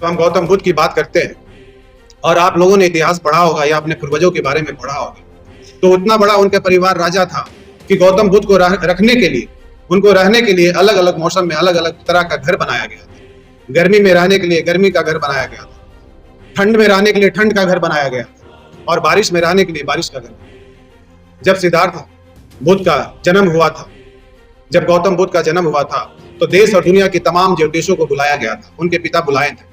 जब हम गौतम बुद्ध की बात करते हैं और आप लोगों ने इतिहास पढ़ा होगा या अपने पूर्वजों के बारे में पढ़ा होगा, तो उतना बड़ा उनका परिवार राजा था कि गौतम बुद्ध को रखने के लिए, उनको रहने के लिए अलग अलग मौसम में अलग अलग तरह का घर बनाया गया था। गर्मी में रहने के लिए गर्मी का घर बनाया गया था, ठंड में रहने के लिए ठंड का घर बनाया गया था, और बारिश में रहने के लिए बारिश का घर। जब सिद्धार्थ बुद्ध का जन्म हुआ था, जब गौतम बुद्ध का जन्म हुआ था, तो देश और दुनिया के तमाम ज्योतिषों को बुलाया गया था। उनके पिता बुलाए थे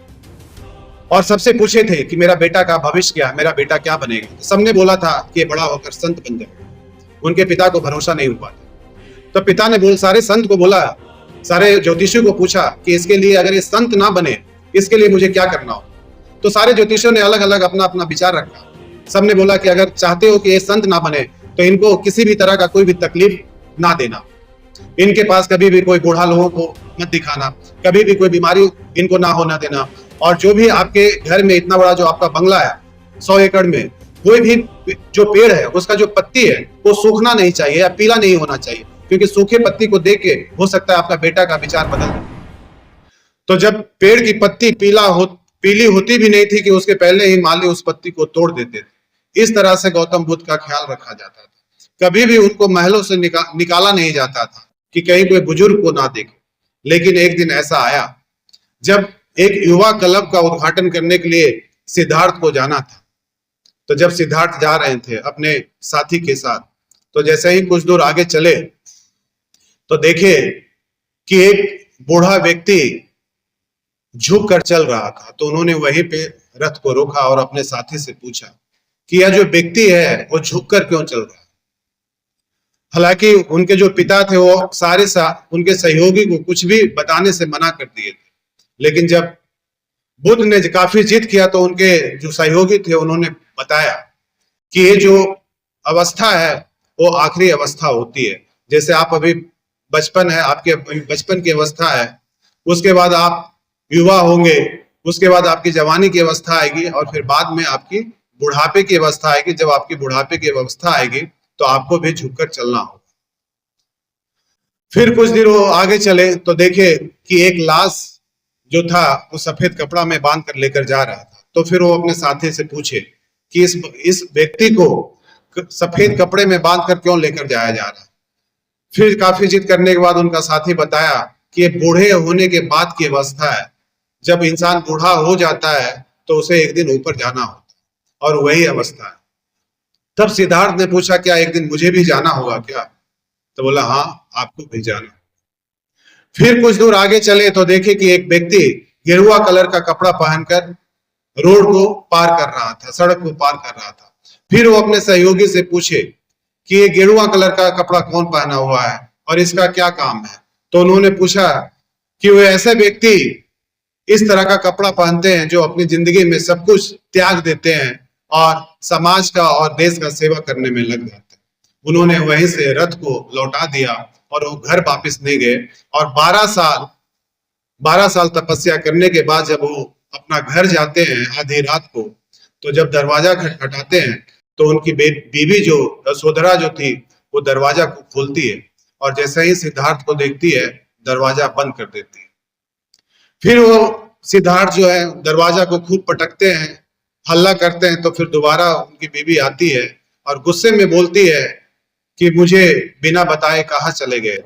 और सबसे पूछे थे कि मेरा बेटा का भविष्य क्या, मेरा बेटा क्या बनेगा। सबने बोला था कि बड़ा होकर संत बन जाए। उनके पिता को भरोसा नहीं हुआ था, तो पिता ने सारे संत को बोला, सारे ज्योतिषियों को पूछा कि इसके लिए, अगर ये संत ना बने, इसके लिए मुझे क्या करना हो। तो सारे ज्योतिषियों ने अलग अलग अपना अपना विचार रखा। सबने बोला कि अगर चाहते हो कि ये संत ना बने, तो इनको किसी भी तरह का कोई भी तकलीफ ना देना, इनके पास कभी भी कोई बूढ़ा लोगों को मत दिखाना, कभी भी कोई बीमारी इनको ना होना देना, और जो भी आपके घर में इतना बड़ा जो आपका बंगला है 100 एकड़ में, कोई भी जो पेड़ है उसका जो पत्ती है वो सूखना नहीं चाहिए या पीला नहीं होना चाहिए, क्योंकि सूखे पत्ती को देख के हो सकता है आपका बेटा का विचार बदल दे। तो जब पेड़ की पत्ती पीली होती भी नहीं थी कि उसके पहले ही माली उस पत्ती को तोड़ देते थे। इस तरह से गौतम बुद्ध का ख्याल रखा जाता था। कभी भी उनको महलों से निकाला नहीं जाता था कि कहीं कोई बुजुर्ग को ना देखे। लेकिन एक दिन ऐसा आया जब एक युवा क्लब का उद्घाटन करने के लिए सिद्धार्थ को जाना था। तो जब सिद्धार्थ जा रहे थे अपने साथी के साथ, तो जैसे ही कुछ दूर आगे चले तो देखे कि एक बूढ़ा व्यक्ति झुक कर चल रहा था। तो उन्होंने वहीं पे रथ को रोका और अपने साथी से पूछा कि यह जो व्यक्ति है वो झुक कर क्यों चल रहा है। हालांकि उनके जो पिता थे वो उनके सहयोगी को कुछ भी बताने से मना कर दिए थे, लेकिन जब बुद्ध ने काफी जिद किया तो उनके जो सहयोगी थे उन्होंने बताया कि ये जो अवस्था है वो आखिरी अवस्था होती है। जैसे आप अभी बचपन है, आपके बचपन की अवस्था है, उसके बाद आप युवा होंगे, उसके बाद आपकी जवानी की अवस्था आएगी, और फिर बाद में आपकी बुढ़ापे की अवस्था आएगी। जब आपकी बुढ़ापे की अवस्था आएगी तो आपको भी झुककर चलना होगा। फिर कुछ दिन वो आगे चले तो देखे कि एक लाश जो था वो सफेद कपड़ा में बांध कर लेकर जा रहा था। तो फिर वो अपने साथी से पूछे कि इस व्यक्ति को सफेद कपड़े में बांध कर क्यों लेकर जाया जा रहा है। फिर काफी जिद करने के बाद उनका साथी बताया कि ये बूढ़े होने के बाद की अवस्था है। जब इंसान बूढ़ा हो जाता है तो उसे एक दिन ऊपर जाना होता है, और वही अवस्था है। तब सिद्धार्थ ने पूछा, क्या एक दिन मुझे भी जाना होगा क्या? तो बोला, हाँ, आपको भी जाना। फिर कुछ दूर आगे चले तो देखे कि एक व्यक्ति गेरुआ कलर का कपड़ा पहनकर रोड को पार कर रहा था, सड़क को पार कर रहा था। फिर वो अपने सहयोगी से पूछे कि ये गेरुआ कलर का कपड़ा कौन पहना हुआ है और इसका क्या काम है। तो उन्होंने पूछा कि वो ऐसे व्यक्ति इस तरह का कपड़ा पहनते हैं जो अपनी जिंदगी में सब कुछ त्याग देते हैं और समाज का और देश का सेवा करने में लग जाते हैं। उन्होंने वहीं से रथ को लौटा दिया और वो घर वापस नहीं गए, और 12 साल तपस्या करने के बाद जब वो अपना घर जाते हैं आधी रात को, तो जब दरवाजा खटखटाते हैं तो उनकी बीवी जो यशोधरा जो थी वो दरवाजा को खोलती है, और जैसे ही सिद्धार्थ को देखती है दरवाजा बंद कर देती है। फिर वो सिद्धार्थ जो है दरवाजा को खूब पटकते हैं, हल्ला करते हैं। तो फिर दोबारा उनकी बीवी आती है और गुस्से में बोलती है कि मुझे बिना बताए कहाँ चले गए,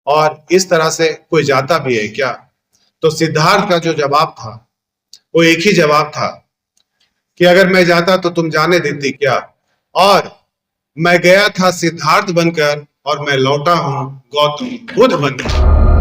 और इस तरह से कोई जाता भी है क्या? तो सिद्धार्थ का जो जवाब था वो एक ही जवाब था कि अगर मैं जाता तो तुम जाने देती क्या? और मैं गया था सिद्धार्थ बनकर और मैं लौटा हूं गौतम बुद्ध बनकर।